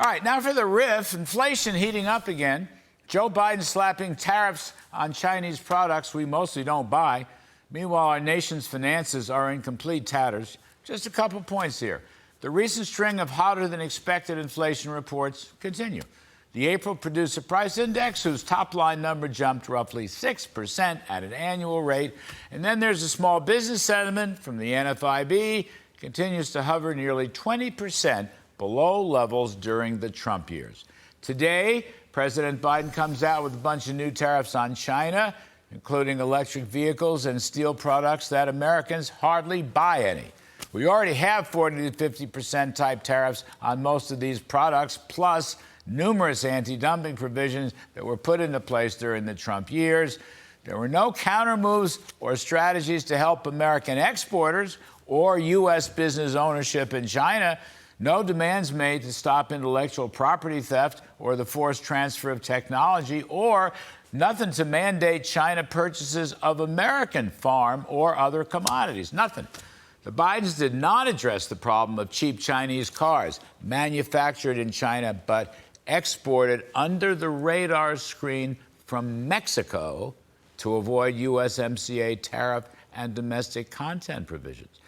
All right, now for the riff. Inflation heating up again. Joe Biden slapping tariffs on Chinese products we mostly don't buy. Meanwhile, our nation's finances are in complete tatters. Just a couple points here. The recent string of hotter-than-expected inflation reports continue. The April Producer Price Index, whose top-line number jumped roughly 6% at an annual rate. And then there's a small business sentiment from the NFIB, continues to hover nearly 20% below levels during the Trump years. Today, President Biden comes out with a bunch of new tariffs on China, including electric vehicles and steel products that Americans hardly buy any. We already have 40 to 50% type tariffs on most of these products, plus numerous anti-dumping provisions that were put into place during the Trump years. There were no counter moves or strategies to help American exporters or U.S. business ownership in China. No demands made to stop intellectual property theft or the forced transfer of technology, or nothing to mandate China purchases of American farm or other commodities. Nothing. The Bidens did not address the problem of cheap Chinese cars manufactured in China but exported under the radar screen from Mexico to avoid USMCA tariff and domestic content provisions.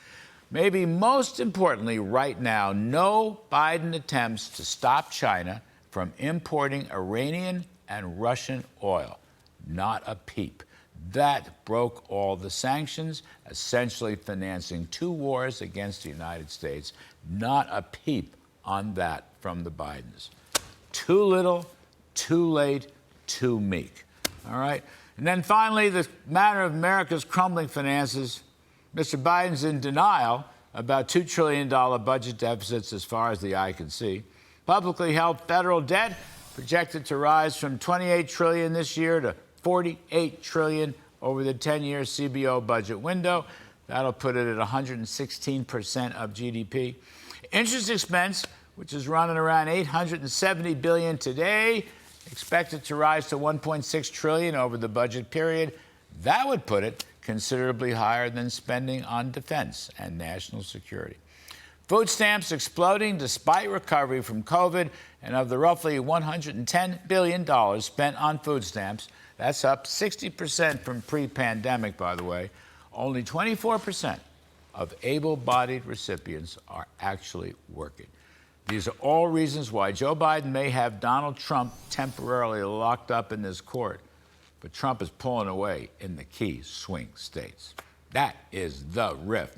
Maybe most importantly right now, no Biden attempts to stop China from importing Iranian and Russian oil. Not a peep. That broke all the sanctions, essentially financing two wars against the United States. Not a peep on that from the Bidens. Too little, too late, too meek. All right? And then finally, the matter of America's crumbling finances. Mr. Biden's in denial about $2 trillion budget deficits as far as the eye can see. Publicly held federal debt projected to rise from $28 trillion this year to $48 trillion over the 10-year CBO budget window. That'll put it at 116% of GDP. Interest expense, which is running around $870 billion today, expected to rise to $1.6 trillion over the budget period. That would put it considerably higher than spending on defense and national security. Food stamps exploding despite recovery from COVID, and of the roughly $110 billion spent on food stamps, that's up 60% from pre-pandemic, by the way. Only 24% of able-bodied recipients are actually working. These are all reasons why Joe Biden may have Donald Trump temporarily locked up in this court, but Trump is pulling away in the key swing states. That is the riff.